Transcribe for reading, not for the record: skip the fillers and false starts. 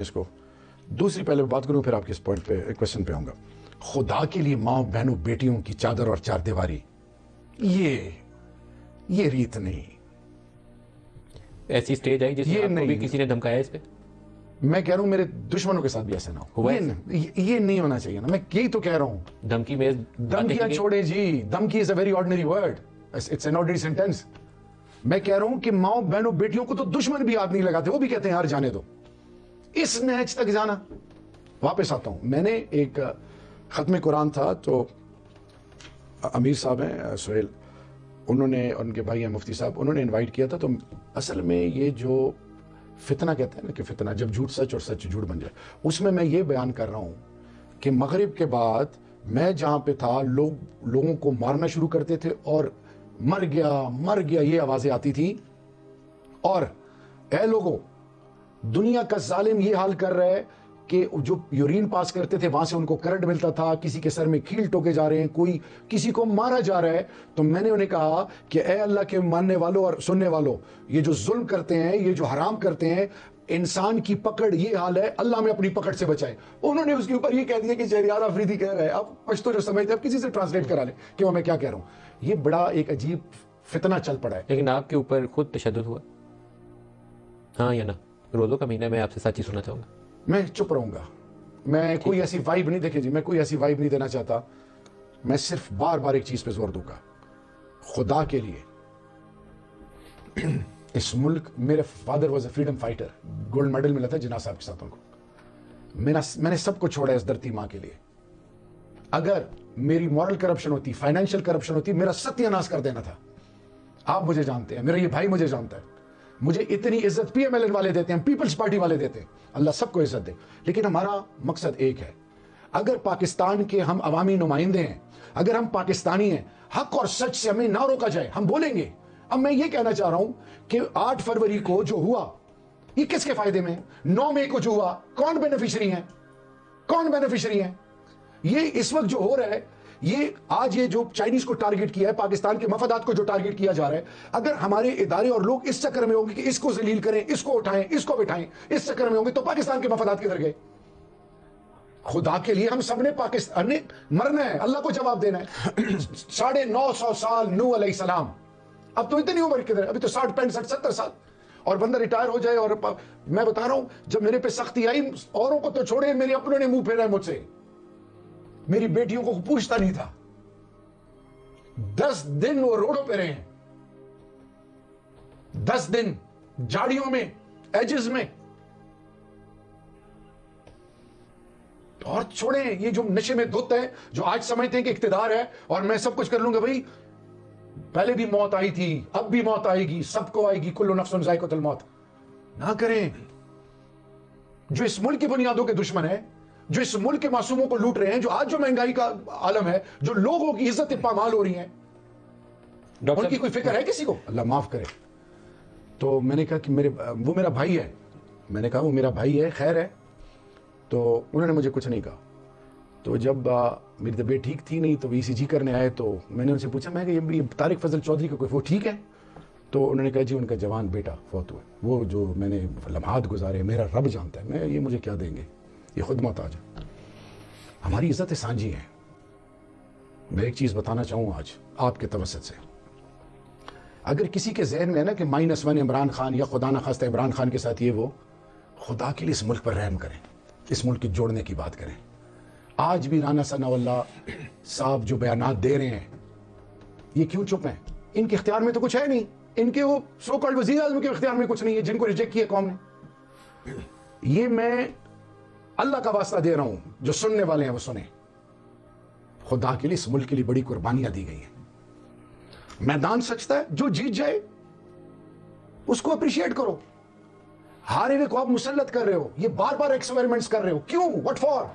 اس کو دوسری پہلے بات کروں پھر آپ کے اس پوائنٹ پہ کوشچن پہ آؤں گا. خدا کے لیے ماں بہنوں بیٹیوں کی چادر اور چار دیواری یہ ریت نہیں. ایسی سٹیج آئی جس میں آپ کو بھی کسی نے دھمکایا اس پہ؟ میں کہہ رہا ہوں میرے دشمنوں کے ساتھ بھی ایسا نہ ہو. یہ نہیں ہونا چاہیے نا. میں یہی تو کہہ رہا ہوں. دھمکی میں دھمکیاں چھوڑے جی. دھمکی is a very ordinary word. It's an ordinary sentence. میں کہہ رہا ہوں کہ ماں بہنوں بیٹیوں کو تو دشمن بھی ہاتھ نہیں لگاتے. وہ بھی کہتے ہیں یار جانے دو. اس نہج تک جانا. واپس آتا ہوں. میں نے ایک ختم قرآن تھا تو امیر صاحب ہیں سہیل, انہوں نے, ان کے بھائی ہیں مفتی صاحب, انہوں نے انوائٹ کیا تھا. تو اصل میں یہ جو فتنہ کہتے ہیں نا کہ فتنہ جب جھوٹ سچ اور سچ جھوٹ بن جائے, اس میں یہ بیان کر رہا ہوں کہ مغرب کے بعد میں جہاں پہ تھا لوگوں کو مارنا شروع کرتے تھے اور مر گیا یہ آوازیں آتی تھی. اور اے لوگوں, دنیا کا ظالم یہ حال کر رہا ہے کہ جو یورین پاس کرتے تھے وہاں سے ان کو کرنٹ ملتا تھا, کسی کے سر میں کھیل ٹوکے جا رہے ہیں, کوئی کسی کو مارا جا رہا ہے. تو میں نے انہیں کہا کہ اے اللہ کے ماننے والوں اور سننے والوں, یہ جو ظلم کرتے ہیں, یہ جو حرام کرتے ہیں, انسان کی پکڑ یہ حال ہے, اللہ میں اپنی پکڑ سے بچائے. انہوں نے اس کے اوپر یہ کہہ دیا کہ شہریار آفریدی کہہ رہا ہے. آپ پشتو جو سمجھتے ہیں آپ کسی سے ٹرانسلیٹ کرا لیں کہ میں کیا کہہ رہا ہوں. یہ بڑا ایک عجیب فتنہ چل پڑا ہے. لیکن آپ کے اوپر خود تشدد ہوا, ہاں یا نا؟ روزوں کا مہینہ, میں آپ سے سچ ہی سننا چاہوں گا. میں چپ رہوں گا. میں کوئی ایسی وائب نہیں, دیکھیں جی, میں کوئی ایسی وائب نہیں دینا چاہتا. میں صرف بار بار ایک چیز پہ زور دوں گا. خدا کے لیے اس ملک, میرے father was a freedom fighter, gold medal ملا تھا جناح صاحب کے ساتھ ان کو. میں نے سب کو چھوڑا اس دھرتی ماں کے لیے. اگر میری مورل کرپشن ہوتی, فائنینشیل کرپشن ہوتی, میرا ستیہ ناش کر دینا تھا. آپ مجھے جانتے ہیں, میرا یہ بھائی مجھے جانتا ہے. مجھے اتنی عزت پی ایم ایل این والے دیتے ہیں, پیپلز پارٹی والے دیتے ہیں, اللہ سب کو عزت دے. لیکن ہمارا مقصد ایک ہے. اگر پاکستان کے ہم عوامی نمائندے ہیں, اگر ہم پاکستانی ہیں, حق اور سچ سے ہمیں نہ روکا جائے, ہم بولیں گے. اب میں یہ کہنا چاہ رہا ہوں کہ 8 فروری کو جو ہوا یہ کس کے فائدے میں؟ 9 مئی کو جو ہوا کون بینیفیشری ہیں؟ کون بینیفیشری ہیں؟ یہ اس وقت جو ہو رہا ہے, یہ آج یہ جو چائنیز کو ٹارگٹ کیا ہے, پاکستان کے مفادات کو جو ٹارگٹ کیا جا رہا ہے, اگر ہمارے ادارے اور لوگ اس چکر میں ہوں گے کہ اس کو ذلیل کریں, اس کو اٹھائیں, اس کو بٹھائیں, اس چکر میں ہوں گے, تو پاکستان کے مفادات کدھر گئے؟ خدا کے لیے ہم سب نے پاکستان نے مرنا ہے, اللہ کو جواب دینا ہے. 950 سال نوح علیہ السلام, اب تو اتنی عمر کدھر ہے؟ ابھی تو 60 65 70 سال. اور بندہ ریٹائر ہو جائے. اور میں بتا رہا ہوں, جب میرے پہ سختی آئی, اوروں کو تو چھوڑے, میرے اپنوں نے منہ پھیرا ہے مجھ سے. میری بیٹیوں کو پوچھتا نہیں تھا. 10 دن وہ روڈوں پہ رہے ہیں, 10 دن جاڑیوں میں, ایجز میں. اور چھوڑیں یہ جو نشے میں دھت ہے, جو آج سمجھتے ہیں کہ اقتدار ہے اور میں سب کچھ کر لوں گا. بھائی پہلے بھی موت آئی تھی, اب بھی موت آئے گی, سب کو آئے گی. کل نفس ذائقۃ الموت. نہ کریں. جو اس ملک کی بنیادوں کے دشمن ہیں, جو اس ملک کے معصوموں کو لوٹ رہے ہیں, جو آج جو مہنگائی کا عالم ہے, جو لوگوں کی عزت پامال ہو رہی ہیں, ان کی کوئی فکر ہے کسی کو؟ اللہ معاف کرے. تو میں نے کہا کہ وہ میرا بھائی ہے. میں نے کہا وہ میرا بھائی ہے, خیر ہے. تو انہوں نے مجھے کچھ نہیں کہا. تو جب میری طبیعت ٹھیک تھی نہیں تو وہ ECG کرنے آئے, تو میں نے ان سے پوچھا, میں کہ یہ طارق فضل چودھری کا کوئی وہ ٹھیک ہے؟ تو انہوں نے کہا جی ان کا جوان بیٹا فوت ہوا. وہ جو میں نے لمحات گزارے میرا رب جانتا ہے, یہ مجھے کیا دیں گے, یہ خود محتاج ہے. ہماری عزت سانجی ہے. میں ایک چیز بتانا چاہوں آج آپ کے توسط سے, اگر کسی کے ذہن میں ہے نا کہ -1 عمران خان یا خدا نخواستہ عمران خان کے ساتھ یہ وہ, خدا کے لیے اس ملک پر رحم کریں, اس ملک کے جوڑنے کی بات کریں. آج بھی رانا ثناء اللہ صاحب جو بیانات دے رہے ہیں, یہ کیوں چپ ہیں؟ ان کے اختیار میں تو کچھ ہے نہیں. ان کے وہ سو کالڈ وزیر اعظم کے اختیار میں کچھ نہیں ہے, جن کو ریجیکٹ کیا قوم نے. یہ میں اللہ کا واسطہ دے رہا ہوں, جو سننے والے ہیں وہ سنیں. خدا کے لیے اس ملک کے لیے بڑی قربانیاں دی گئی ہیں. میدان سچتا ہے, جو جیت جائے اس کو اپریشیٹ کرو. ہارے ہوئے کو آپ مسلط کر رہے ہو, یہ بار بار ایکسپیریمنٹس کر رہے ہو, کیوں؟ What for?